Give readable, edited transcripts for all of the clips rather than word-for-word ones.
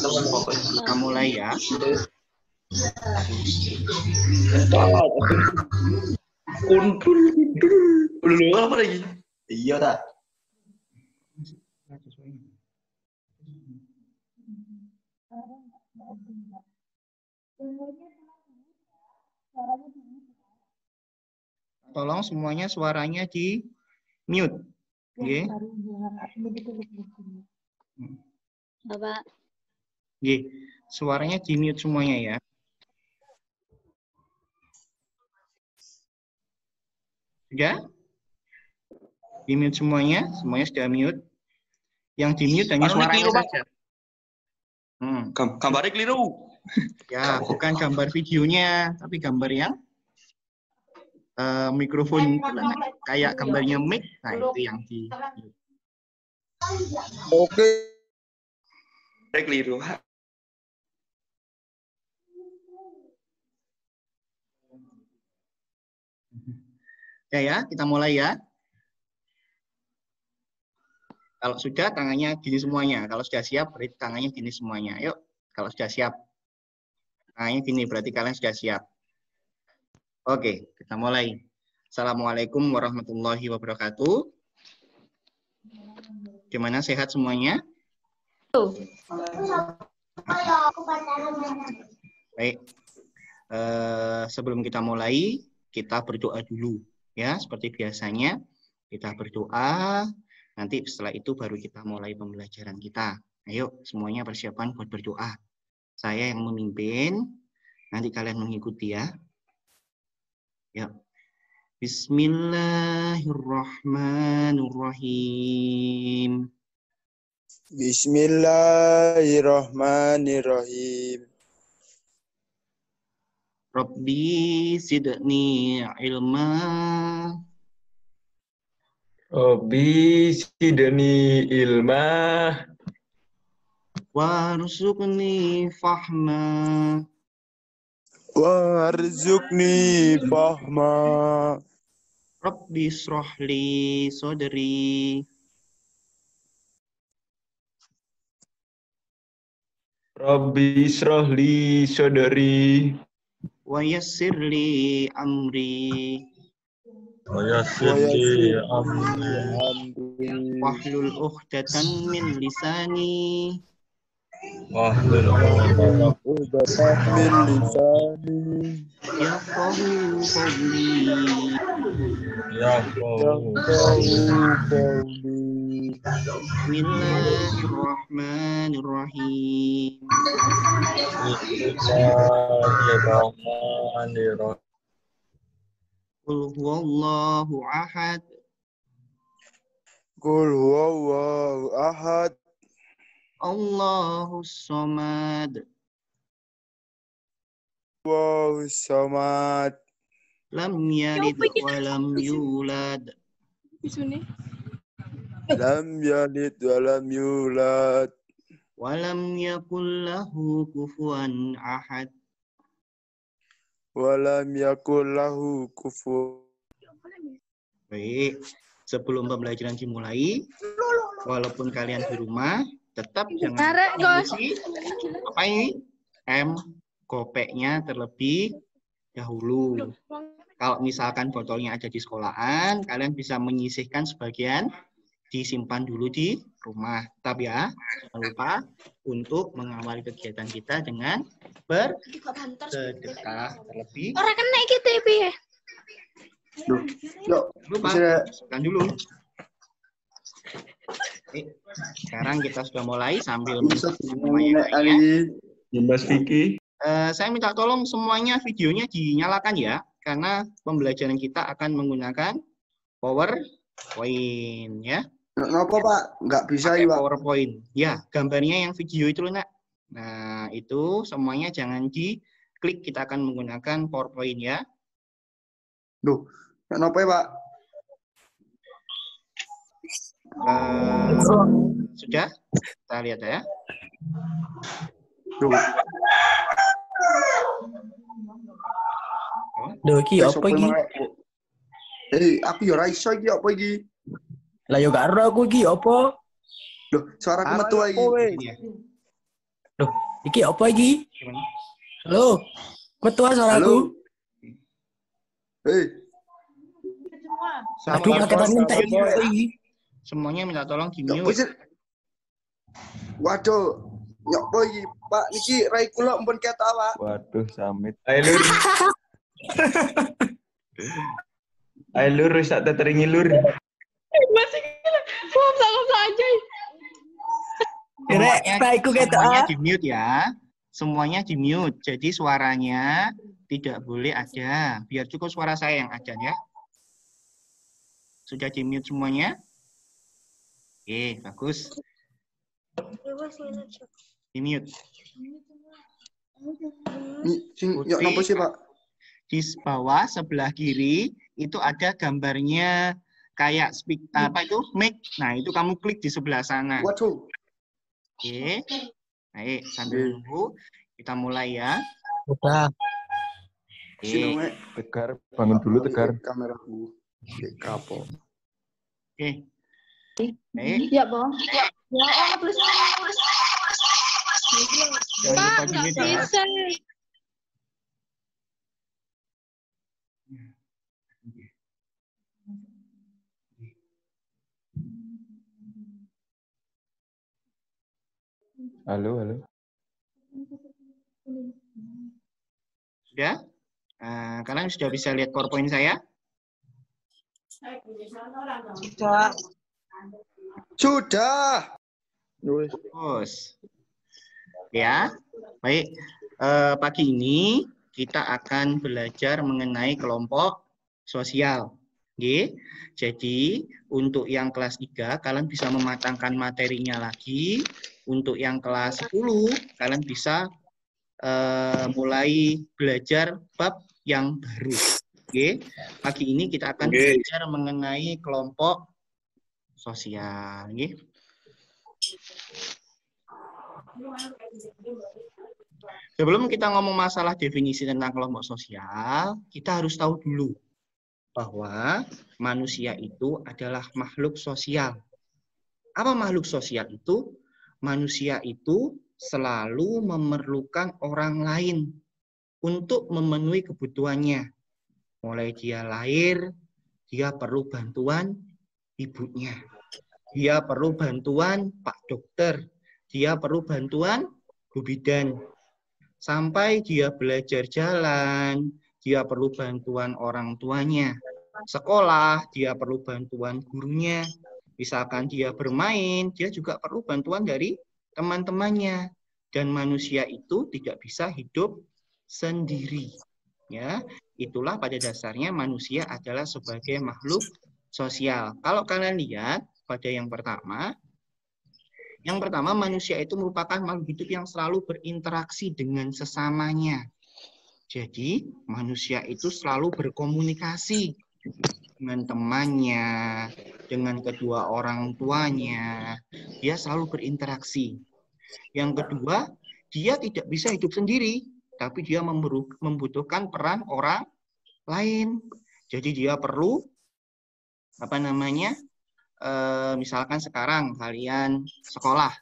Kita mulai ya. Belum apa lagi? Iya tak? Tolong semuanya suaranya di mute. Oke. Bapak. Oke. Suaranya di mute semuanya ya. Sudah? Di mute semuanya sudah mute. Yang di mute hanya suaranya saja. Gambarnya keliru. Ya, bukan gambar videonya, tapi gambar yang mikrofon itu kayak gambarnya mic. Nah, itu yang di mute. Oke. Keliru. Ya, kita mulai ya. Kalau sudah, tangannya gini semuanya. Kalau sudah siap, berarti tangannya gini semuanya. Yuk, kalau sudah siap. Tangannya gini, berarti kalian sudah siap. Oke, kita mulai. Assalamualaikum warahmatullahi wabarakatuh. Gimana, sehat semuanya? Baik. Sebelum kita mulai, kita berdoa dulu. Ya, seperti biasanya. Kita berdoa. Nanti setelah itu baru kita mulai pembelajaran kita. Ayo, semuanya persiapan buat berdoa. Saya yang memimpin, nanti kalian mengikuti ya. Ya. Bismillahirrahmanirrahim. Bismillahirrahmanirrahim. Rabbi zidni ilma. Rabbi zidni ilma. Warzuqni fahma. Warzuqni fahma. Rabbi shrahli sodri. Rabbi shrahli sodri. Wa yassirli amri. Wa yassirli amri. Wahlul uqdatan min lisani. Wahlul uqdatan min lisani. Yafqahu qawli. Yafqahu qawli. Bismillahirrahmanirrahim. Bismillahirrahmanirrahim. Qul huwallahu ahad. Qul huwallahu ahad. Allahus samad. Allahus samad. Lam yalid wa lam yulad. Lam yalid wa lam yulad. Wa lam yakul lahu kufuwan ahad. Wa lam yakul lahu kufuwan. Baik, sebelum pembelajaran dimulai, walaupun kalian di rumah, tetap jangan isi apa ini? Kopeknya terlebih dahulu. Kalau misalkan botolnya ada di sekolahan, kalian bisa menyisihkan sebagian, disimpan dulu di rumah. Tetap ya, jangan lupa untuk mengawali kegiatan kita dengan bersedekah terlebih. Orang kena gitu ya. Yuk, Lupa, masukkan dulu. Oke, sekarang kita sudah mulai sambil semuanya. Mas Vicky. Saya minta tolong semuanya videonya dinyalakan ya, karena pembelajaran kita akan menggunakan PowerPoint ya. Kenapa Pak? Nggak bisa ya Pak? PowerPoint. Ya, gambarnya yang video itu loh nak. Nah, itu semuanya jangan diklik, kita akan menggunakan PowerPoint ya. Duh, kenapa ya Pak? Sudah? Kita lihat ya. Duh. Duh, iki apa iki? Aku ya ora iso iki apa iki? Lah yo gak ero aku iki apa? Loh, suaraku metu iki. Loh, iki apa iki? Gimana? Halo. Metua suaraku. Hei, Aduh, paketan minta iki apa iki? Semuanya minta tolong di ya mute. sih? Waduh, ya apa iki? Pak, niki rai kula ampun ketawa. Waduh, Samit. Ayo, Lur. Ayo, Lur, wis tak teteringi, Lur. Masih gila. Ngomong aja. Semuanya di mute ya. Semuanya di mute. Jadi suaranya tidak boleh ada. Biar cukup suara saya yang ada ya. Sudah di mute semuanya? Oke, bagus. Di mute. Ya napa sih, Pak? Di bawah sebelah kiri itu ada gambarnya kayak speak apa itu mic. Nah, itu kamu klik di sebelah sana. Waduh. Oke. Baik, sambil nunggu kita mulai ya. Udah. Oke. Tegar, bangun dulu, Tegar. Kameraku. Kapo. Oke. Baik. Ya, Bang. Ya, tulis. Jangan lupa di mute ya. Bisa. Halo, halo. Sudah? Kalian sudah bisa lihat PowerPoint saya? Sudah. Terus. Ya. Baik. Pagi ini kita akan belajar mengenai kelompok sosial. Oke. Jadi, untuk yang kelas 3, kalian bisa mematangkan materinya lagi. Untuk yang kelas 10, kalian bisa mulai belajar bab yang baru. Oke. Pagi ini kita akan belajar mengenai kelompok sosial. Oke. Sebelum kita ngomong masalah definisi tentang kelompok sosial, kita harus tahu dulu bahwa manusia itu adalah makhluk sosial. Apa makhluk sosial itu? Manusia itu selalu memerlukan orang lain untuk memenuhi kebutuhannya. Mulai dia lahir, dia perlu bantuan ibunya. Dia perlu bantuan Pak Dokter. Dia perlu bantuan Bu Bidan. Sampai dia belajar jalan, dia perlu bantuan orang tuanya. Sekolah, dia perlu bantuan gurunya. Misalkan dia bermain, dia juga perlu bantuan dari teman-temannya. Dan manusia itu tidak bisa hidup sendiri. Ya, itulah pada dasarnya manusia adalah sebagai makhluk sosial. Kalau kalian lihat pada yang pertama manusia itu merupakan makhluk hidup yang selalu berinteraksi dengan sesamanya. Jadi, manusia itu selalu berkomunikasi dengan temannya, dengan kedua orang tuanya. Dia selalu berinteraksi. Yang kedua, dia tidak bisa hidup sendiri, tapi dia membutuhkan peran orang lain. Jadi dia perlu misalkan sekarang kalian sekolah,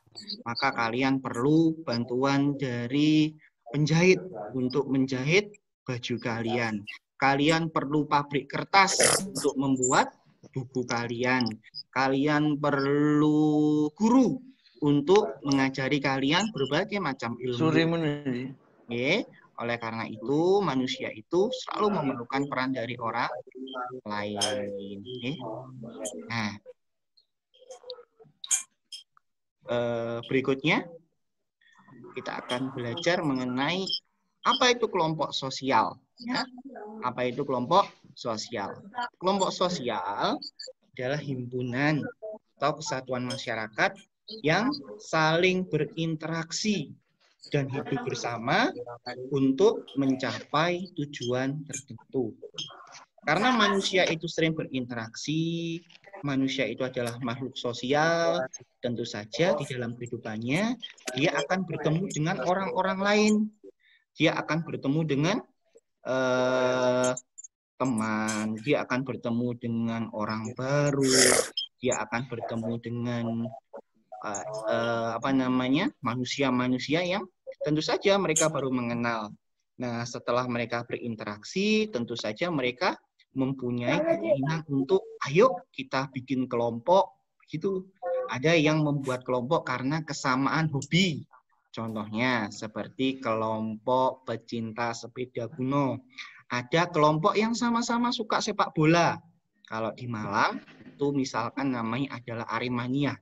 maka kalian perlu bantuan dari penjahit untuk menjahit baju kalian. Kalian perlu pabrik kertas untuk membuat buku kalian. Kalian perlu guru untuk mengajari kalian berbagai macam ilmu. Oke. Oleh karena itu, manusia itu selalu memerlukan peran dari orang lain. Oke. Nah, berikutnya kita akan belajar mengenai apa itu kelompok sosial. Ya. Apa itu kelompok sosial? Kelompok sosial adalah himpunan atau kesatuan masyarakat yang saling berinteraksi dan hidup bersama untuk mencapai tujuan tertentu. Karena manusia itu sering berinteraksi, manusia itu adalah makhluk sosial, tentu saja di dalam kehidupannya dia akan bertemu dengan orang-orang lain. Dia akan bertemu dengan teman, dia akan bertemu dengan orang baru, dia akan bertemu dengan manusia-manusia yang tentu saja mereka baru mengenal. Nah, setelah mereka berinteraksi, tentu saja mereka mempunyai keinginan untuk, ayo kita bikin kelompok, gitu. Ada yang membuat kelompok karena kesamaan hobi. Contohnya seperti kelompok pecinta sepeda kuno. Ada kelompok yang sama-sama suka sepak bola. Kalau di Malang, itu misalkan namanya adalah Aremania.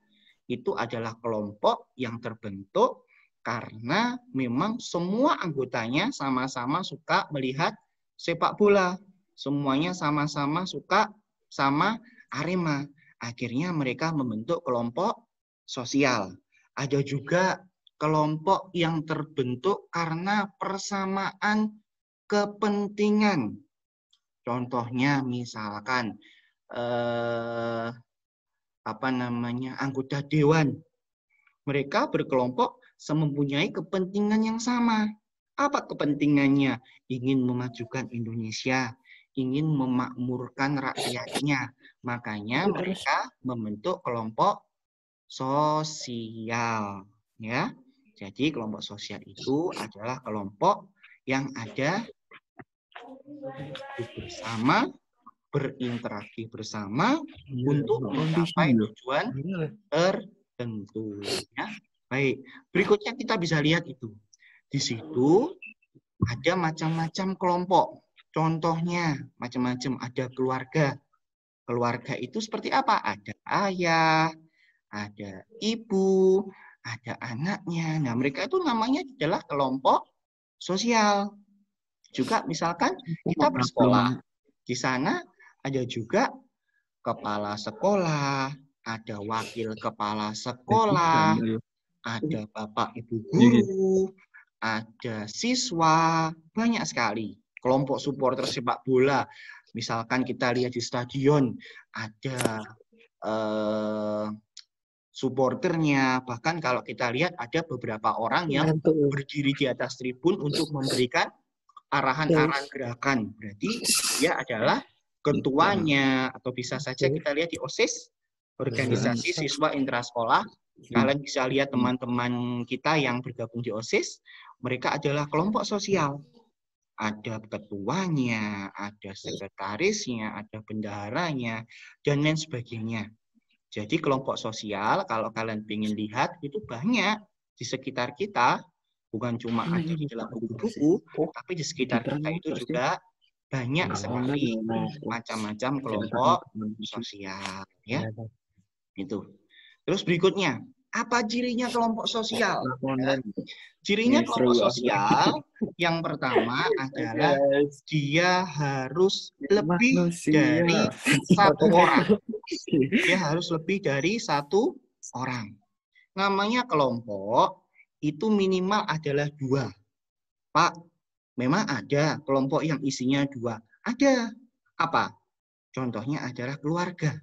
Itu adalah kelompok yang terbentuk karena memang semua anggotanya sama-sama suka melihat sepak bola. Semuanya sama-sama suka sama Arema. Akhirnya mereka membentuk kelompok sosial. Ada juga kelompok yang terbentuk karena persamaan kepentingan. Contohnya misalkan anggota dewan. Mereka berkelompok mempunyai kepentingan yang sama. Apa kepentingannya? Ingin memajukan Indonesia, ingin memakmurkan rakyatnya. Makanya mereka membentuk kelompok sosial, ya. Jadi kelompok sosial itu adalah kelompok yang ada bersama, berinteraksi bersama untuk mencapai tujuan tertentu. Ya. Baik, berikutnya kita bisa lihat itu. Di situ ada macam-macam kelompok. Contohnya macam-macam, ada keluarga. Keluarga itu seperti apa? Ada ayah, ada ibu, ada anaknya. Nah, mereka itu namanya adalah kelompok sosial. Juga misalkan kita bersekolah. Di sana ada juga kepala sekolah, ada wakil kepala sekolah, ada bapak ibu guru, ada siswa, banyak sekali. Kelompok supporter sepak bola. Misalkan kita lihat di stadion, ada supporternya. Bahkan kalau kita lihat ada beberapa orang yang berdiri di atas tribun untuk memberikan arahan-arahan gerakan. Berarti dia adalah ketuanya, atau bisa saja kita lihat di OSIS, organisasi siswa intrasekolah. Kalian bisa lihat teman-teman kita yang bergabung di OSIS, mereka adalah kelompok sosial. Ada ketuanya, ada sekretarisnya, ada bendaharanya, dan lain sebagainya. Jadi kelompok sosial, kalau kalian ingin lihat, itu banyak di sekitar kita. Bukan cuma ada di dalam buku-buku, tapi di sekitar kita itu juga banyak sekali macam-macam kelompok sosial. Ya, itu. Terus berikutnya, apa cirinya kelompok sosial? Ya. Cirinya kelompok sosial yang pertama adalah dia harus lebih dari satu orang. Dia harus lebih dari satu orang. Namanya kelompok itu minimal adalah 2. Pak, memang ada kelompok yang isinya 2. Ada. Apa? Contohnya adalah keluarga.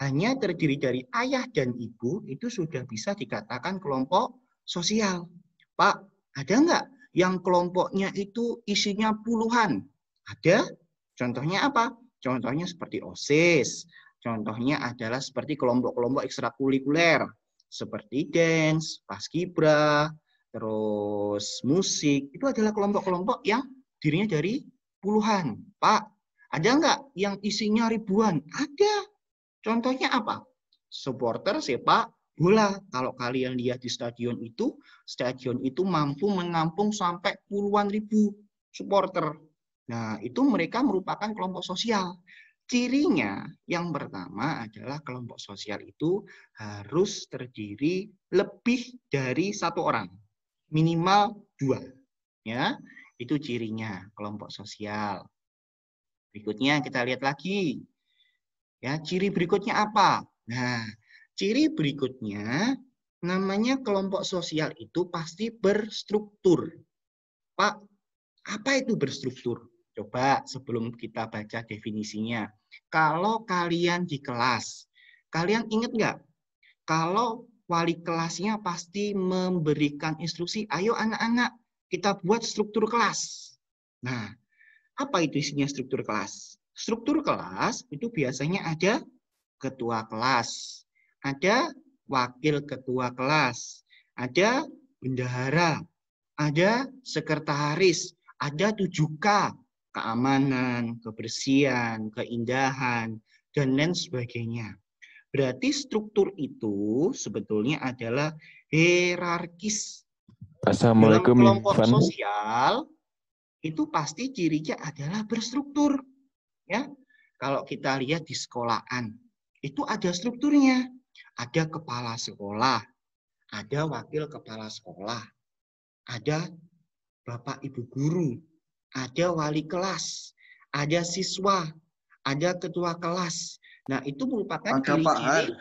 Hanya terdiri dari ayah dan ibu, itu sudah bisa dikatakan kelompok sosial. Pak, ada nggak yang kelompoknya itu isinya puluhan? Ada. Contohnya apa? Contohnya seperti OSIS. Contohnya adalah seperti kelompok-kelompok ekstrakurikuler. Seperti dance, paskibra, terus musik. Itu adalah kelompok-kelompok yang dirinya dari puluhan. Pak, ada nggak yang isinya ribuan? Ada. Contohnya apa? Supporter sepak bola. Kalau kalian lihat di stadion itu mampu menampung sampai puluhan ribu supporter. Nah, itu mereka merupakan kelompok sosial. Cirinya yang pertama adalah kelompok sosial itu harus terdiri lebih dari 1 orang. Minimal 2. Ya, itu cirinya kelompok sosial. Berikutnya kita lihat lagi. Ya, ciri berikutnya apa? Nah, ciri berikutnya namanya kelompok sosial itu pasti berstruktur. Pak, apa itu berstruktur? Coba sebelum kita baca definisinya. Kalau kalian di kelas, kalian ingat nggak? Kalau wali kelasnya pasti memberikan instruksi, ayo anak-anak, kita buat struktur kelas. Nah, apa itu isinya struktur kelas? Struktur kelas itu biasanya ada ketua kelas, ada wakil ketua kelas, ada bendahara, ada sekretaris, ada 7K, keamanan, kebersihan, keindahan, dan lain sebagainya. Berarti struktur itu sebetulnya adalah hierarkis. Dalam Assalamualaikum, kelompok Ivan. sosial itu pasti cirinya adalah berstruktur. Ya, kalau kita lihat di sekolahan itu ada strukturnya. Ada kepala sekolah, ada wakil kepala sekolah, ada bapak ibu guru, ada wali kelas, ada siswa, ada ketua kelas. Nah, itu merupakan ciri-ciri.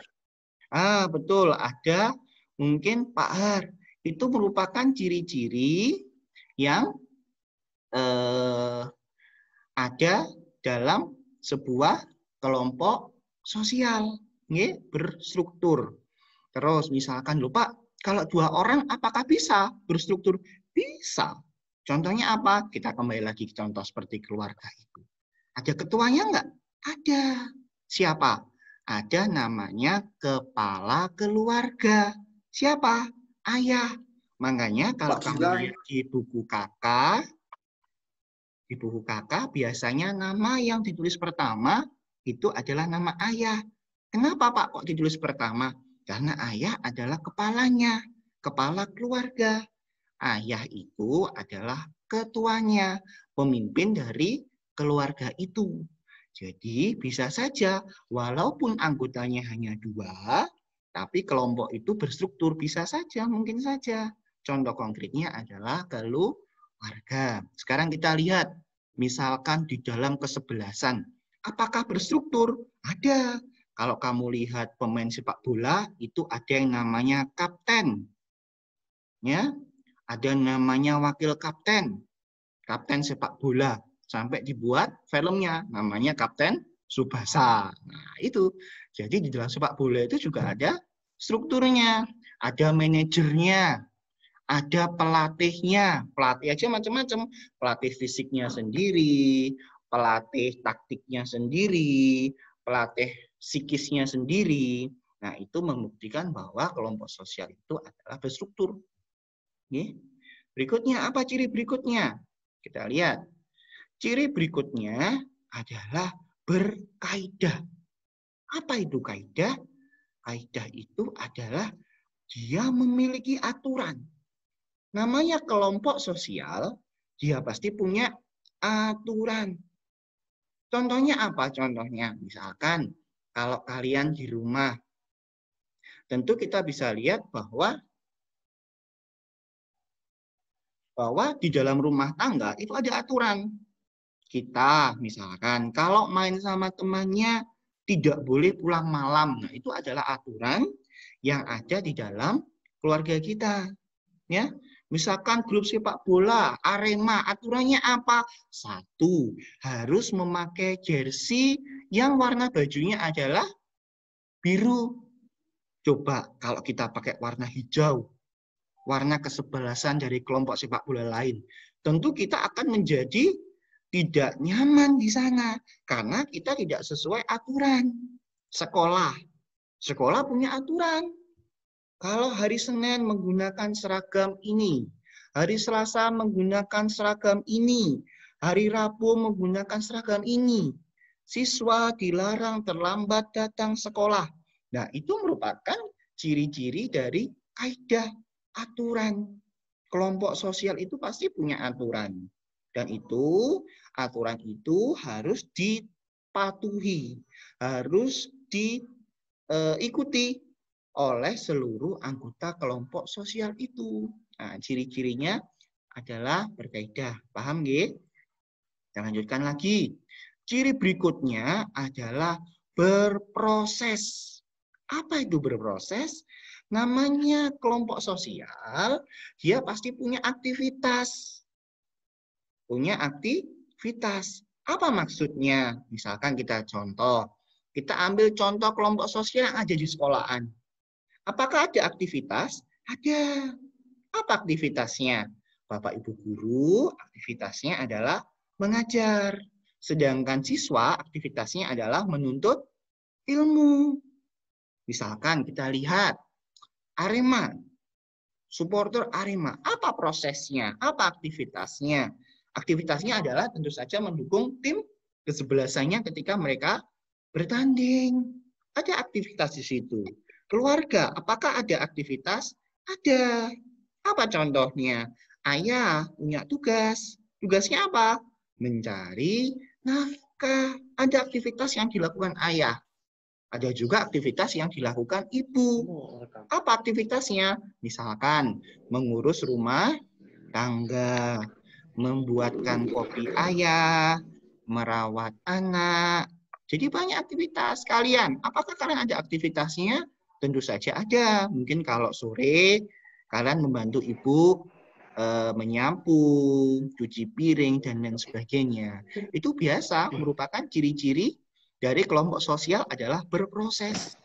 Betul, ada mungkin Pak Har. Itu merupakan ciri-ciri yang ada dalam sebuah kelompok sosial, berstruktur. Terus misalkan, lho Pak, kalau 2 orang apakah bisa berstruktur? Bisa. Contohnya apa? Kita kembali lagi ke contoh seperti keluarga itu. Ada ketuanya enggak? Ada. Siapa? Ada namanya kepala keluarga. Siapa? Ayah. Makanya kalau kamu lihat di buku kakak, biasanya nama yang ditulis pertama itu adalah nama ayah. Kenapa Pak kok ditulis pertama? Karena ayah adalah kepalanya, kepala keluarga. Ayah itu adalah ketuanya, pemimpin dari keluarga itu. Jadi bisa saja walaupun anggotanya hanya 2, tapi kelompok itu berstruktur, bisa saja, mungkin saja. Contoh konkretnya adalah keluarga. Sekarang kita lihat, misalkan di dalam kesebelasan, apakah berstruktur? Ada. Kalau kamu lihat pemain sepak bola, itu ada yang namanya kapten. Ya, ada namanya wakil kapten. Kapten sepak bola. Sampai dibuat filmnya, namanya Kapten Tsubasa. Nah, itu. Jadi di dalam sepak bola itu juga ada strukturnya. Ada manajernya. Ada pelatihnya. Pelatih aja macam-macam. Pelatih fisiknya sendiri, pelatih taktiknya sendiri, pelatih psikisnya sendiri. Nah, itu membuktikan bahwa kelompok sosial itu adalah berstruktur. Berikutnya, apa ciri berikutnya? Kita lihat. Ciri berikutnya adalah berkaidah. Apa itu kaidah? Kaidah itu adalah dia memiliki aturan. Namanya kelompok sosial, dia pasti punya aturan. Contohnya apa? Contohnya, misalkan kalau kalian di rumah, tentu kita bisa lihat bahwa di dalam rumah tangga itu ada aturan. Kita misalkan kalau main sama temannya tidak boleh pulang malam. Nah, itu adalah aturan yang ada di dalam keluarga kita. Ya, misalkan grup sepak bola Arema, aturannya apa? 1, harus memakai jersey yang warna bajunya adalah biru. Coba kalau kita pakai warna hijau, warna kesebelasan dari kelompok sepak bola lain, tentu kita akan menjadi tidak nyaman di sana karena kita tidak sesuai aturan. Sekolah punya aturan. Kalau hari Senin menggunakan seragam ini, hari Selasa menggunakan seragam ini, hari Rabu menggunakan seragam ini. Siswa dilarang terlambat datang sekolah. Nah, itu merupakan ciri-ciri dari kaidah aturan. Kelompok sosial itu pasti punya aturan. Dan itu, aturan itu harus dipatuhi, harus diikuti oleh seluruh anggota kelompok sosial itu. Nah, ciri-cirinya adalah berkaidah. Paham, nggih? Kita lanjutkan lagi. Ciri berikutnya adalah berproses. Apa itu berproses? Namanya kelompok sosial, dia pasti punya aktivitas. Punya aktivitas. Apa maksudnya? Misalkan kita ambil contoh kelompok sosial yang ada di sekolahan. Apakah ada aktivitas? Ada. Apa aktivitasnya? Bapak Ibu guru, aktivitasnya adalah mengajar. Sedangkan siswa, aktivitasnya adalah menuntut ilmu. Misalkan kita lihat Arema. Supporter Arema. Apa prosesnya? Apa aktivitasnya? Aktivitasnya adalah tentu saja mendukung tim kesebelasannya ketika mereka bertanding. Ada aktivitas di situ. Keluarga, apakah ada aktivitas? Ada. Apa contohnya? Ayah punya tugas. Tugasnya apa? Mencari nafkah. Ada aktivitas yang dilakukan ayah. Ada juga aktivitas yang dilakukan ibu. Apa aktivitasnya? Misalkan mengurus rumah tangga, membuatkan kopi ayah, merawat anak. Jadi banyak aktivitas. Kalian, apakah kalian ada aktivitasnya? Tentu saja ada. Mungkin kalau sore kalian membantu ibu menyapu, cuci piring, dan lain sebagainya. Itu biasa merupakan ciri-ciri dari kelompok sosial adalah berproses.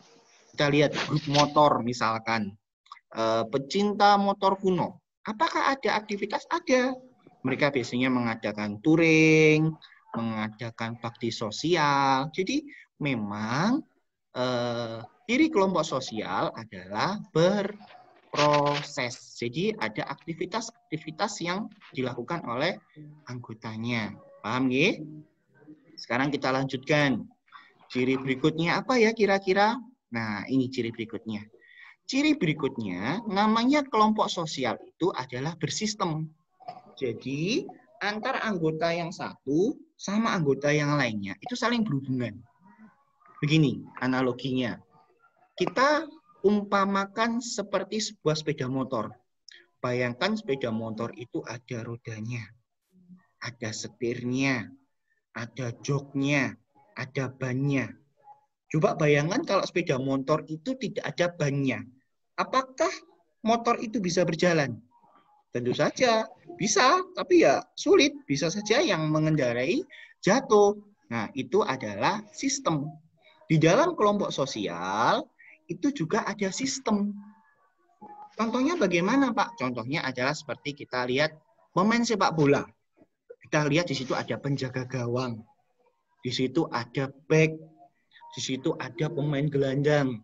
Kita lihat grup motor misalkan, pecinta motor kuno. Apakah ada aktivitas? Ada. Mereka biasanya mengadakan touring, mengadakan bakti sosial. Jadi memang ciri kelompok sosial adalah berproses. Jadi ada aktivitas-aktivitas yang dilakukan oleh anggotanya. Paham ya? Sekarang kita lanjutkan. Ciri berikutnya apa ya kira-kira? Nah, ini ciri berikutnya. Ciri berikutnya, namanya kelompok sosial itu adalah bersistem. Jadi, antar anggota yang satu sama anggota yang lainnya itu saling berhubungan. Begini analoginya. Kita umpamakan seperti sebuah sepeda motor. Bayangkan sepeda motor itu ada rodanya, ada setirnya, ada joknya, ada bannya. Coba bayangkan kalau sepeda motor itu tidak ada bannya. Apakah motor itu bisa berjalan? Tentu saja bisa, tapi ya sulit. Bisa saja yang mengendarai jatuh. Nah, itu adalah sistem. Di dalam kelompok sosial, itu juga ada sistem. Contohnya bagaimana, Pak? Contohnya adalah seperti kita lihat pemain sepak bola. Kita lihat di situ ada penjaga gawang. Di situ ada back, di situ ada pemain gelandang,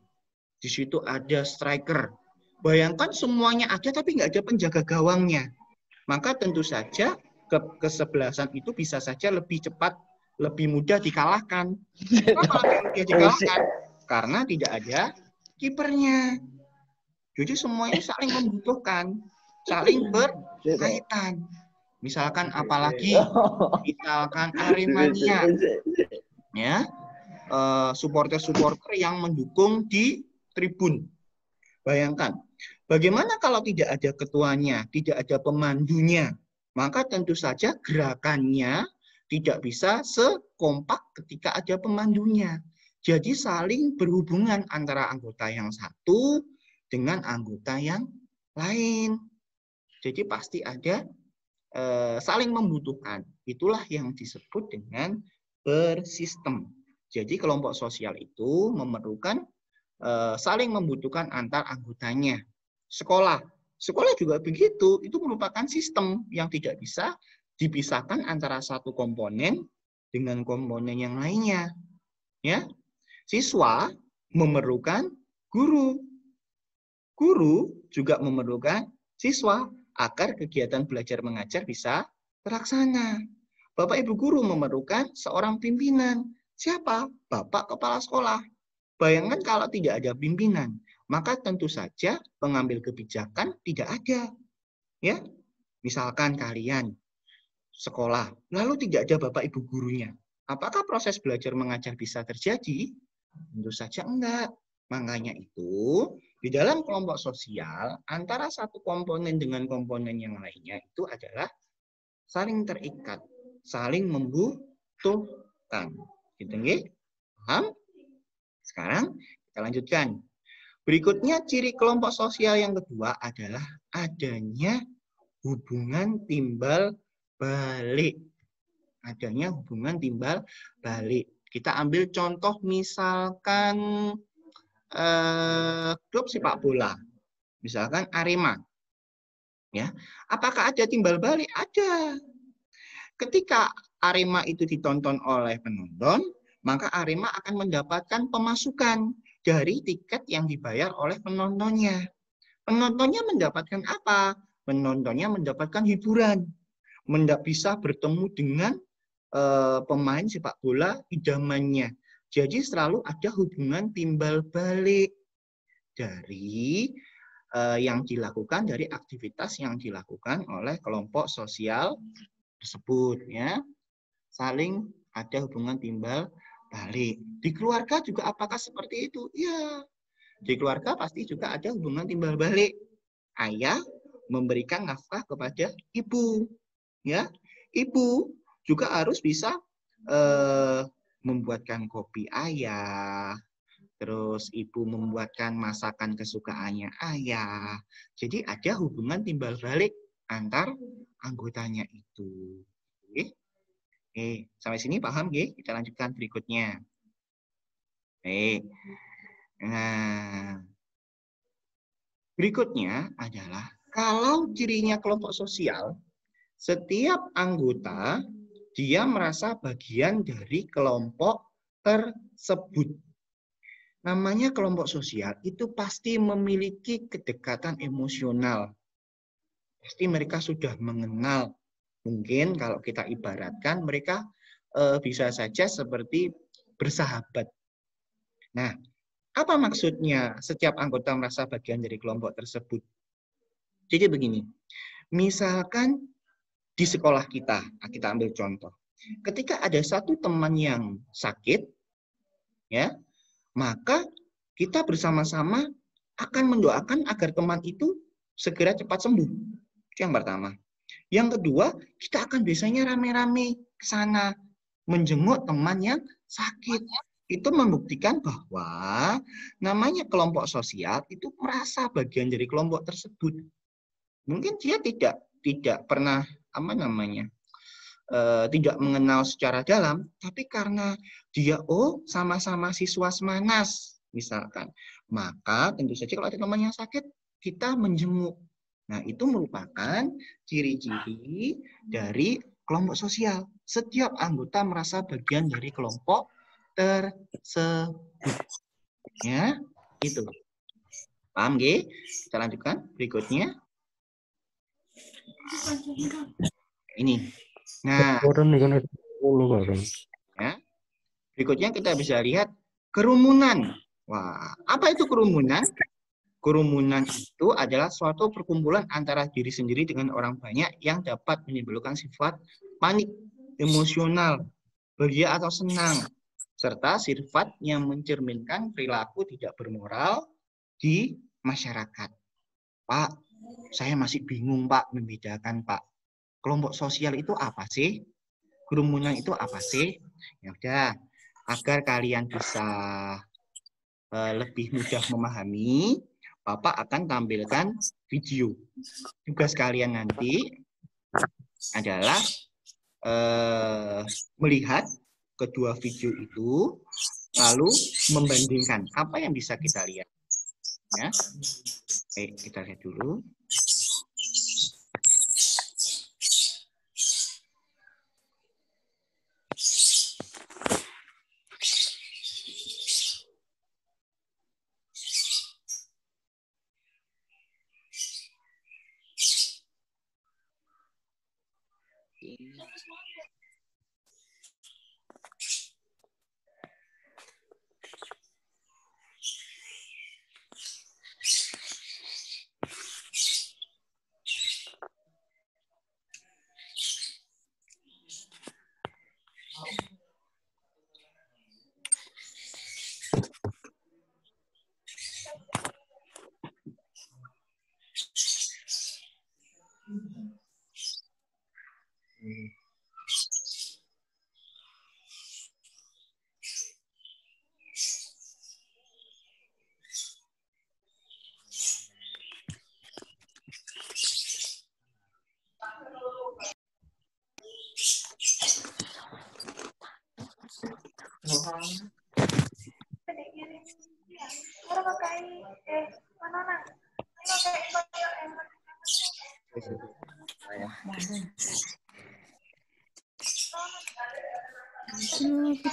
di situ ada striker. Bayangkan semuanya ada tapi nggak ada penjaga gawangnya. Maka tentu saja kesebelasan itu bisa saja lebih cepat, lebih mudah dikalahkan. Kenapa lebih mudah dikalahkan? Karena tidak ada kipernya. Jadi semuanya saling membutuhkan, saling berkaitan. Misalkan apalagi, misalkan Aremania, ya, supporter-supporter yang mendukung di tribun. Bayangkan, bagaimana kalau tidak ada ketuanya, tidak ada pemandunya, maka tentu saja gerakannya tidak bisa sekompak ketika ada pemandunya. Jadi saling berhubungan antara anggota yang satu dengan anggota yang lain. Jadi pasti ada saling membutuhkan. Itulah yang disebut dengan bersistem. Jadi kelompok sosial itu memerlukan saling membutuhkan antar anggotanya. Sekolah juga begitu. Itu merupakan sistem yang tidak bisa dipisahkan antara satu komponen dengan komponen yang lainnya. Ya, siswa memerlukan guru. Guru juga memerlukan siswa agar kegiatan belajar mengajar bisa terlaksana. Bapak Ibu guru memerlukan seorang pimpinan. Siapa? Bapak kepala sekolah. Bayangkan kalau tidak ada pimpinan, maka tentu saja pengambil kebijakan tidak ada. Ya, misalkan kalian sekolah, lalu tidak ada Bapak Ibu gurunya. Apakah proses belajar mengajar bisa terjadi? Tentu saja enggak. Makanya itu, di dalam kelompok sosial, antara satu komponen dengan komponen yang lainnya itu adalah saling terikat, saling membutuhkan. Gitu nggih? Paham? Sekarang kita lanjutkan. Berikutnya ciri kelompok sosial yang kedua adalah adanya hubungan timbal balik. Adanya hubungan timbal balik. Kita ambil contoh misalkan klub sepak bola, misalkan Arema, ya, apakah ada timbal balik? Ada. Ketika Arema itu ditonton oleh penonton, maka Arema akan mendapatkan pemasukan dari tiket yang dibayar oleh penontonnya. Penontonnya mendapatkan apa? Penontonnya mendapatkan hiburan. Bisa bertemu dengan pemain sepak bola idamannya. Jadi selalu ada hubungan timbal balik dari yang dilakukan, dari aktivitas yang dilakukan oleh kelompok sosial tersebut, ya. Saling ada hubungan timbal balik. Di keluarga juga apakah seperti itu? Ya. Di keluarga pasti juga ada hubungan timbal balik. Ayah memberikan nafkah kepada ibu, ya. Ibu juga harus bisa membuatkan kopi ayah, terus ibu membuatkan masakan kesukaannya ayah. Jadi ada hubungan timbal balik antar anggotanya itu. Oke, sampai sini paham, ya? Kita lanjutkan berikutnya. Nah, berikutnya adalah kalau cirinya kelompok sosial, setiap anggota dia merasa bagian dari kelompok tersebut. Namanya kelompok sosial itu pasti memiliki kedekatan emosional. Pasti mereka sudah mengenal. Mungkin kalau kita ibaratkan mereka bisa saja seperti bersahabat. Nah, apa maksudnya setiap anggota merasa bagian dari kelompok tersebut? Jadi begini, misalkan di sekolah kita ambil contoh. Ketika ada satu teman yang sakit, ya, maka kita bersama-sama akan mendoakan agar teman itu segera cepat sembuh. Itu yang pertama. Yang kedua, kita akan biasanya rame-rame ke sana menjenguk teman yang sakit. Itu membuktikan bahwa namanya kelompok sosial itu merasa bagian dari kelompok tersebut. Mungkin dia tidak pernah tidak mengenal secara dalam, tapi karena dia sama-sama siswa Semanas misalkan, maka tentu saja kalau ada teman yang sakit kita menjenguk. Nah, itu merupakan ciri-ciri dari kelompok sosial. Setiap anggota merasa bagian dari kelompok tersebut. Ya, itu. Paham, G? Kita lanjutkan berikutnya. Ini. Nah, ya. Berikutnya kita bisa lihat kerumunan. Wah, apa itu kerumunan? Kerumunan itu adalah suatu perkumpulan antara diri sendiri dengan orang banyak yang dapat menimbulkan sifat panik, emosional, bahagia atau senang, serta sifat yang mencerminkan perilaku tidak bermoral di masyarakat. Pak, saya masih bingung, Pak, membedakan, Pak. Kelompok sosial itu apa sih? Kerumunan itu apa sih? Ya udah, agar kalian bisa lebih mudah memahami, Bapak akan tampilkan video. Tugas kalian nanti adalah melihat kedua video itu, lalu membandingkan apa yang bisa kita lihat. Ya. Oke, kita lihat dulu.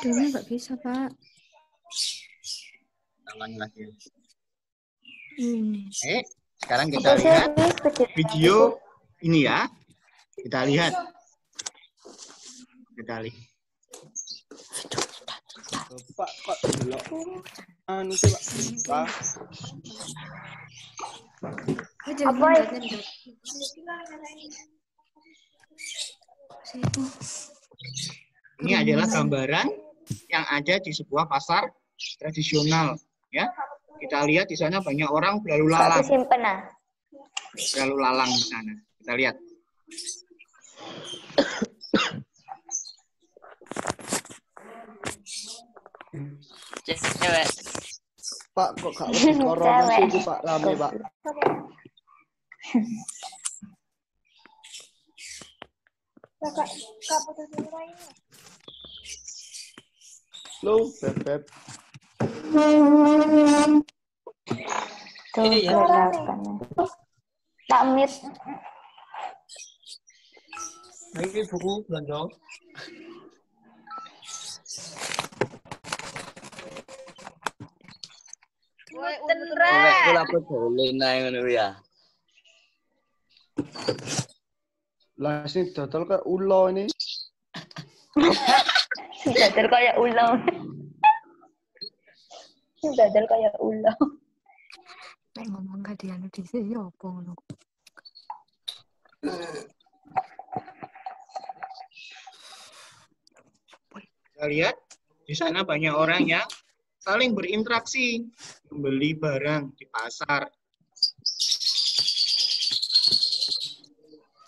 Videonya nggak bisa, Pak. Ulangi lagi. Sekarang kita lihat video ini ya. Kita lihat. Kita lihat. Pak, delok. Anu sih, Pak. Apa Ini adalah gambaran yang ada di sebuah pasar tradisional, ya. Kita lihat di sana banyak orang berlalu lalang. Berlalu lalang di sana. Kita lihat. Cewek. Pak, kok gak wedi corona sih itu, Pak, rame, Pak. Lo, Beb. Ini ya. Tamit. Ini buku belanja. Cewek kula dolen ae ngono ya. Lah sing dodol ke ulo ini. Dadal kayak ulo. Dadal kayak ulo. Nek ngomong gak dianu dhisik ya apa ngono. Kita lihat di sana banyak orang yang saling berinteraksi, membeli barang di pasar.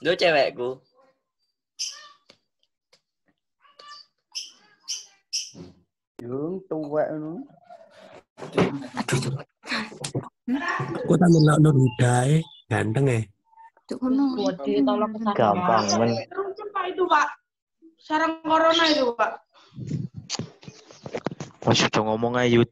Lho cewekku. Yung tuwek ngono. Kok tak menang Nur Hidayah, ganteng ya. Cuk ngono. Gampang men. Pak itu Pak. Sarang corona itu Pak. Wes aja ngomong ae Yud.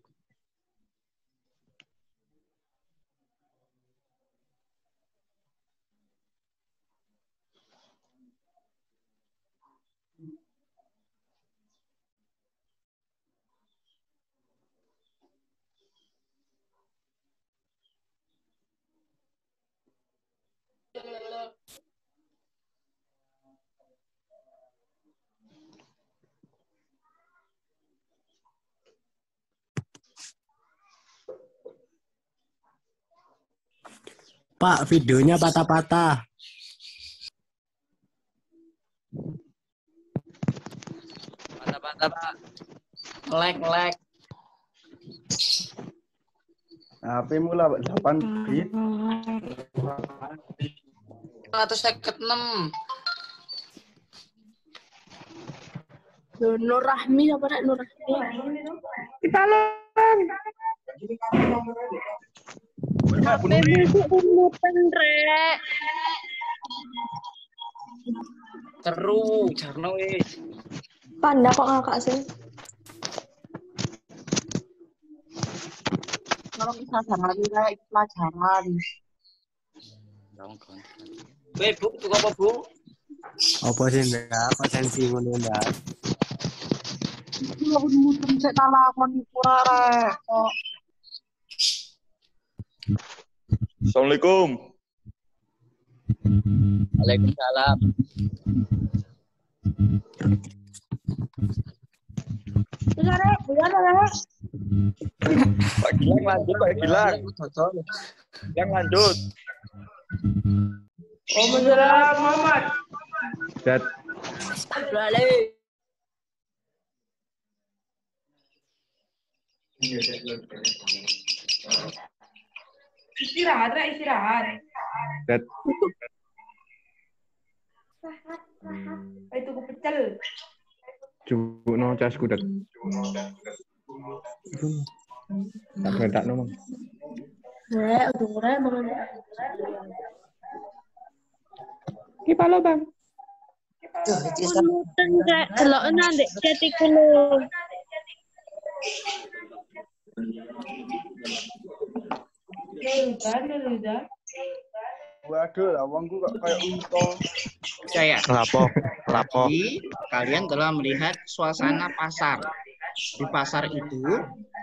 Pak, videonya patah-patah. Patah-patah Pak. Ngelek. HP mu lah 8 bit. 156. Nur Rahmi apa nek Nur Rahmi? Teru, jarno wis. Panda kok ngakak sih? Kalau bisa sama kayak pelajaran. Weh, Bu, tuku apa, Bu? Apa sih ndak? Potensi ngono ndak? Aku mutem sik talakon iku arek. Assalamualaikum. Waalaikumsalam. Arek, arek. Pak Gilang lanjut, Pak Gilang. Gilang lanjut. Waalaikumsalam Muhammad. Dat. Balik. Istirahat, Rek, istirahat. Dat. Itu pecel. Jupuk no casku dat. Tak ngedak no, Mang. Rek, udah bangun. Kipalo, Bang. Muten Rek, delokna ndek ketiku lho. Udah. Waduh, lah wongku kok kayak unta. Saya. Lapo. Jadi, kalian telah melihat suasana pasar. Di pasar itu,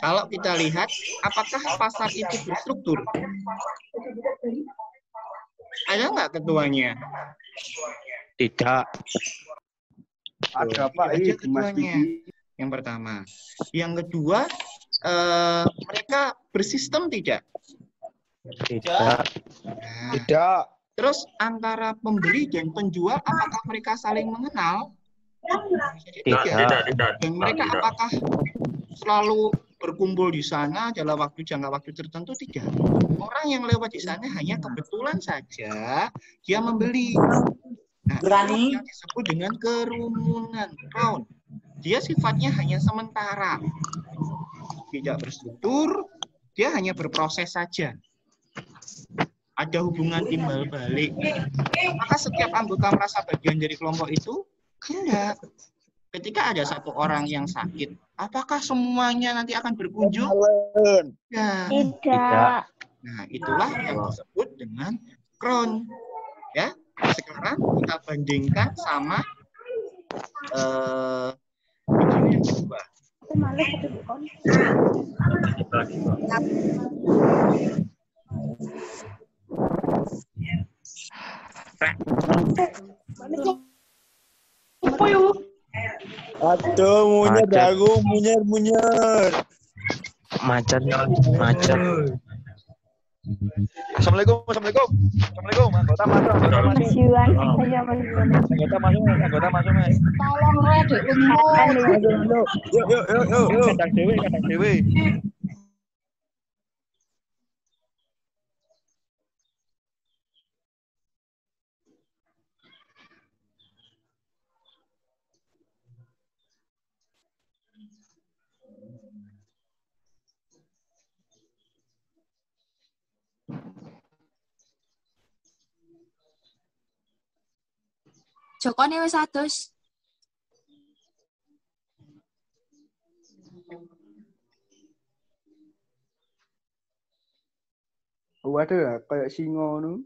kalau kita lihat, apakah pasar itu berstruktur? Ada nggak ketuanya? Tidak. Ada Pak, Tidak ada Mas ketuanya. Diki. Yang pertama. Yang kedua, mereka bersistem tidak? Tidak. Nah, Tidak. terus antara pembeli dan penjual, apakah mereka saling mengenal? Tidak. Dan mereka apakah selalu berkumpul di sana dalam jangka waktu tertentu? Tidak. Orang yang lewat di sana hanya kebetulan saja dia membeli. Nah, itu yang disebut dengan kerumunan, crowd. Dia sifatnya hanya sementara, tidak berstruktur, dia hanya berproses saja. Ada hubungan timbal balik. Maka setiap anggota merasa bagian dari kelompok itu? Tidak. Ketika ada satu orang yang sakit, apakah semuanya nanti akan berkunjung? Ya. Tidak. Nah, itulah yang disebut dengan crown. Ya. Sekarang kita bandingkan sama video yang kedua. Aduh, munyer. Macet. Assalamualaikum. Anggota masuk. Mas Yuan. Anggota masuk, Mas. Tolong Dek Unmul. Yuk. Kadang dewe. Jokone wis adus. Waduh, kayak singo nu.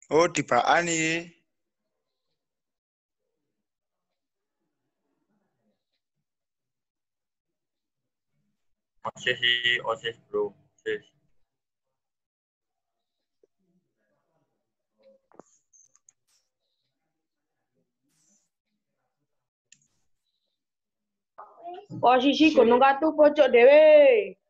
Oh, tibaan nih. OSIS bro. OSIS. Posisi Gunung Katu pojok dhewe.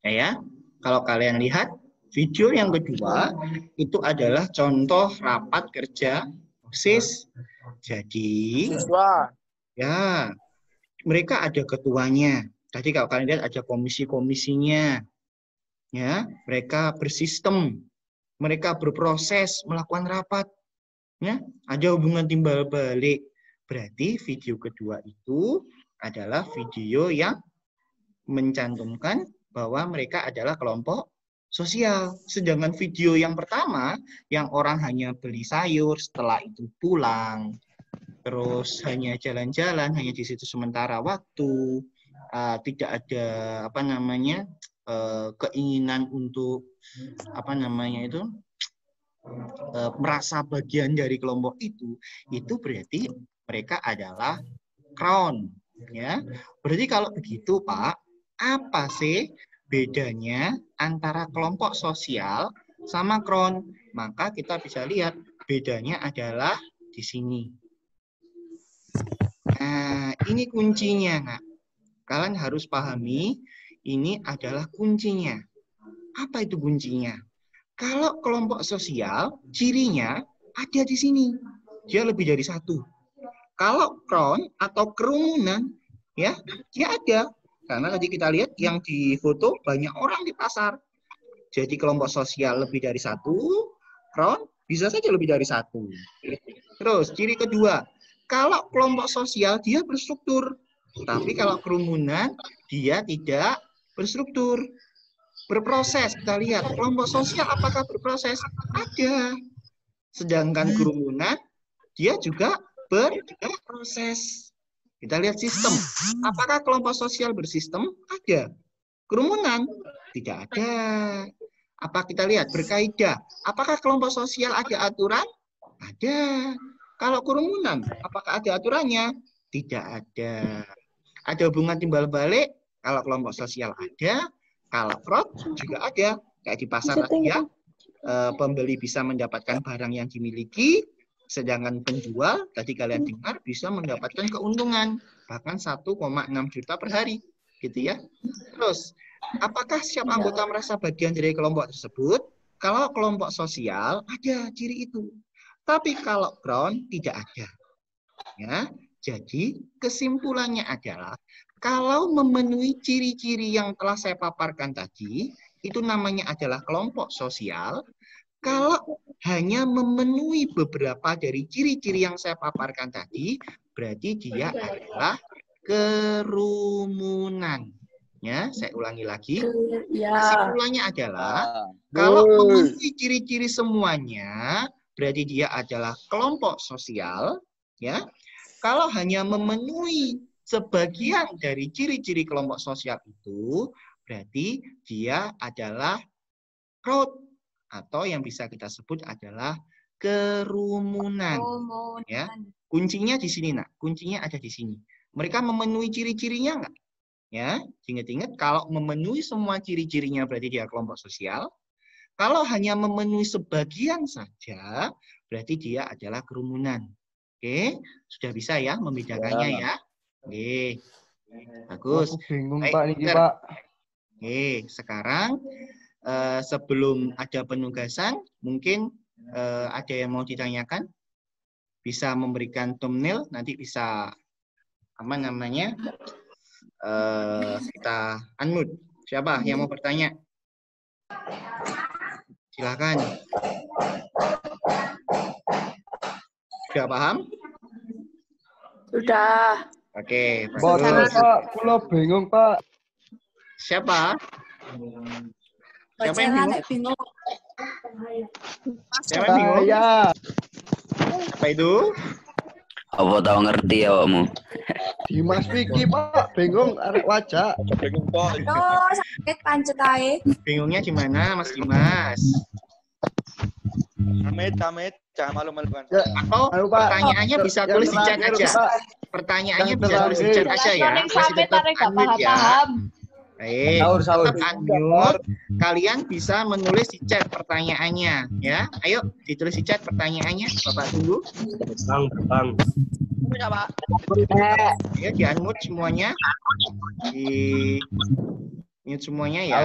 Ya, kalau kalian lihat video yang kedua itu adalah contoh rapat kerja OSIS. Jadi, ya, mereka ada ketuanya. Tadi kalau kalian lihat ada komisi-komisinya. Ya, mereka bersistem, mereka berproses melakukan rapat. Ya, ada hubungan timbal balik. Berarti video kedua itu adalah video yang mencantumkan bahwa mereka adalah kelompok sosial. Sedangkan video yang pertama, yang orang hanya beli sayur, setelah itu pulang, terus hanya jalan-jalan, hanya di situ sementara waktu, tidak ada keinginan untuk merasa bagian dari kelompok itu berarti mereka adalah crown. Ya, berarti kalau begitu Pak, apa sih bedanya antara kelompok sosial sama kron. Maka kita bisa lihat bedanya adalah di sini. Nah, ini kuncinya, Nak. Kalian harus pahami, ini adalah kuncinya. Apa itu kuncinya? Kalau kelompok sosial, cirinya ada di sini. Dia lebih dari satu. Kalau kron atau kerumunan, ya, dia ada. Karena tadi kita lihat yang di foto banyak orang di pasar. Jadi kelompok sosial lebih dari satu, kron bisa saja lebih dari satu. Terus ciri kedua, kalau kelompok sosial dia berstruktur. Tapi kalau kerumunan dia tidak berstruktur. Berproses, kita lihat kelompok sosial apakah berproses? Ada. Sedangkan kerumunan dia juga berproses. Kita lihat sistem. Apakah kelompok sosial bersistem? Ada. Kerumunan tidak ada. Apa kita lihat berkaidah? Apakah kelompok sosial ada aturan? Ada. Kalau kerumunan, apakah ada aturannya? Tidak ada. Ada hubungan timbal balik? Kalau kelompok sosial ada. Kalau fraud juga ada, kayak di pasar tadi ya, pembeli bisa mendapatkan barang yang dimiliki, sedangkan penjual tadi kalian dengar bisa mendapatkan keuntungan bahkan 1,6 juta per hari, gitu ya. Terus, apakah setiap anggota merasa bagian dari kelompok tersebut? Kalau kelompok sosial ada ciri itu, tapi kalau kron tidak ada. Ya, jadi kesimpulannya adalah kalau memenuhi ciri-ciri yang telah saya paparkan tadi, itu namanya adalah kelompok sosial. Kalau hanya memenuhi beberapa dari ciri-ciri yang saya paparkan tadi, berarti dia adalah kerumunan. Ya, saya ulangi lagi. Kesimpulannya adalah kalau memenuhi ciri-ciri semuanya, berarti dia adalah kelompok sosial. Ya, kalau hanya memenuhi sebagian dari ciri-ciri kelompok sosial itu, berarti dia adalah crowd atau yang bisa kita sebut adalah kerumunan. Ya, kuncinya di sini, Nak. Kuncinya ada di sini. Mereka memenuhi ciri-cirinya enggak? Ya, ingat-ingat kalau memenuhi semua ciri-cirinya berarti dia kelompok sosial. Kalau hanya memenuhi sebagian saja, berarti dia adalah kerumunan. Oke, sudah bisa ya membedakannya ya. Oke, bagus. Aku bingung, baik, Pak, ini, Pak. Oke, sekarang sebelum ada penugasan, mungkin ada yang mau ditanyakan? Bisa memberikan thumbnail, nanti bisa apa namanya? Kita unmute. Siapa yang mau bertanya? Silakan. Sudah paham? Sudah. Oke, Pak, pulau bingung, Pak. Siapa? Siapa yang bingung? Siapa yang bingung? Ya. Apa itu? Apa tahu ngerti ya, awakmu? Dimas Vicky, Pak. Bingung, arek wajah. Bingung, Pak. Oh, sakit pancet ae. Bingungnya gimana, Mas Dimas? Amit, jangan malu-malu kan. Atau pertanyaannya bisa tulis di chat aja. Pertanyaannya bisa tulis di chat aja ya. Masih tetap unmute ya. Baik, tetap unmute. Kalian bisa menulis di chat pertanyaannya ya. Ayo ditulis di chat pertanyaannya. Bapak tunggu. Bang. Ya, di unmute semuanya. Di mute semuanya ya.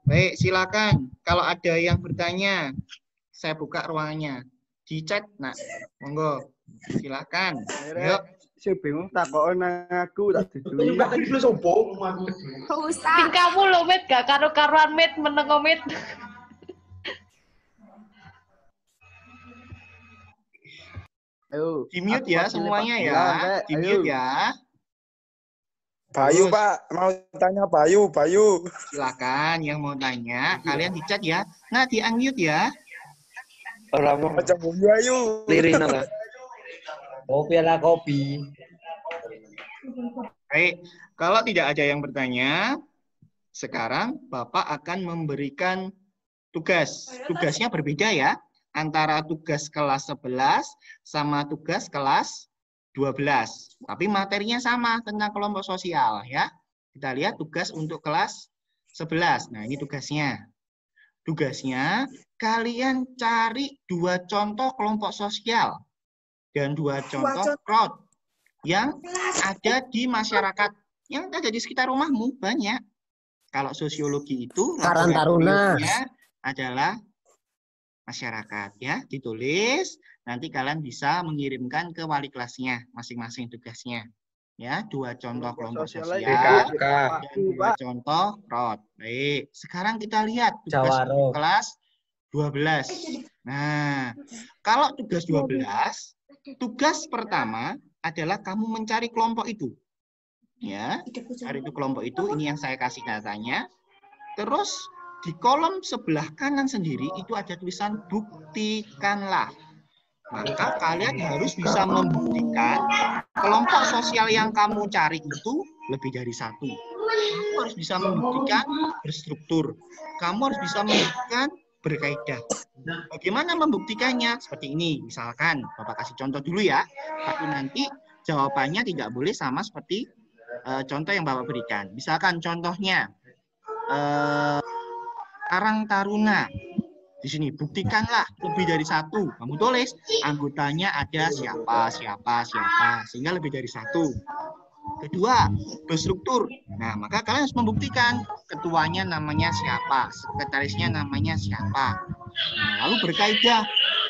Baik, silakan. Kalau ada yang bertanya, saya buka ruangannya. Di chat, nak. Monggo. Silakan. Yuk. Saya bingung takon aku tak didui. Tingkahmu lo, Mit, gak karo-karuan, Mit, menengo, Mit. Ayo. Di mute ya semuanya ya. Di mute ya. Bayu, Pak. Mau tanya Bayu. Silakan yang mau tanya, kalian di chat ya. Nah, di unmute ya. Orang mau macam Bayu. Lirina lah. Kopi. Baik, kalau tidak ada yang bertanya, sekarang Bapak akan memberikan tugas. Tugasnya berbeda ya, antara tugas kelas 11 sama tugas kelas 12. Tapi materinya sama tentang kelompok sosial ya. Kita lihat tugas untuk kelas 11. Nah, ini tugasnya. Tugasnya, kalian cari 2 contoh kelompok sosial dan 2 contoh crowd yang ada di masyarakat, yang ada di sekitar rumahmu, banyak. Kalau sosiologi itu, Karang Taruna adalah masyarakat, ya. Ditulis, nanti kalian bisa mengirimkan ke wali kelasnya, masing-masing tugasnya. Ya, 2 contoh kelompok sosial dan 2 contoh crowd. Baik, sekarang kita lihat tugas kelas 12. Nah, kalau tugas 12, tugas pertama adalah kamu mencari kelompok itu. Ya, cari itu kelompok itu, ini yang saya kasih datanya. Terus di kolom sebelah kanan sendiri itu ada tulisan buktikanlah. Maka kalian harus bisa membuktikan kelompok sosial yang kamu cari itu lebih dari 1. Kamu harus bisa membuktikan berstruktur. Kamu harus bisa membuktikan berkaidah. Bagaimana membuktikannya? Seperti ini. Misalkan, Bapak kasih contoh dulu ya. Tapi nanti jawabannya tidak boleh sama seperti contoh yang Bapak berikan. Misalkan contohnya, Karang Taruna. Di sini, buktikanlah lebih dari 1. Kamu tulis, anggotanya ada siapa, sehingga lebih dari 1. Kedua, berstruktur. Nah, maka kalian harus membuktikan ketuanya namanya siapa, sekretarisnya namanya siapa. Nah, lalu berkaidah,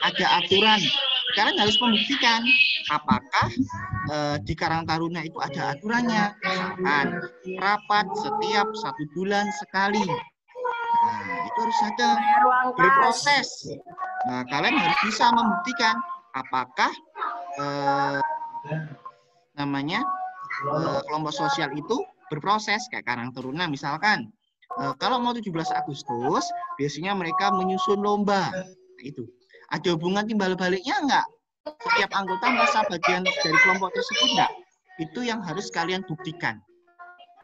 ada aturan. Kalian harus membuktikan apakah di Karang Taruna itu ada aturannya. Misalkan, rapat setiap 1 bulan sekali. Nah, itu harus ada berproses. Nah, kalian harus bisa membuktikan apakah kelompok sosial itu berproses kayak Karang Taruna. Misalkan, kalau mau 17 Agustus, biasanya mereka menyusun lomba. Nah, itu ada hubungan timbal baliknya enggak? Setiap anggota merasa bagian dari kelompok tersebut enggak? Itu yang harus kalian buktikan.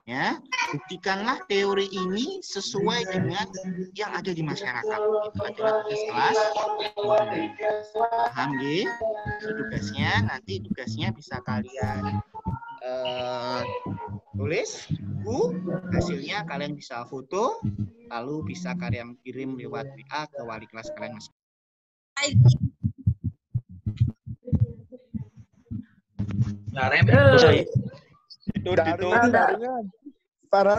Ya, buktikanlah teori ini sesuai dengan yang ada di masyarakat. Itu adalah tugas kelas. Paham ya? Tugasnya, nanti tugasnya bisa kalian tulis, hasilnya kalian bisa foto, lalu bisa kalian kirim lewat WA ke wali kelas kalian masing-masing. Parah.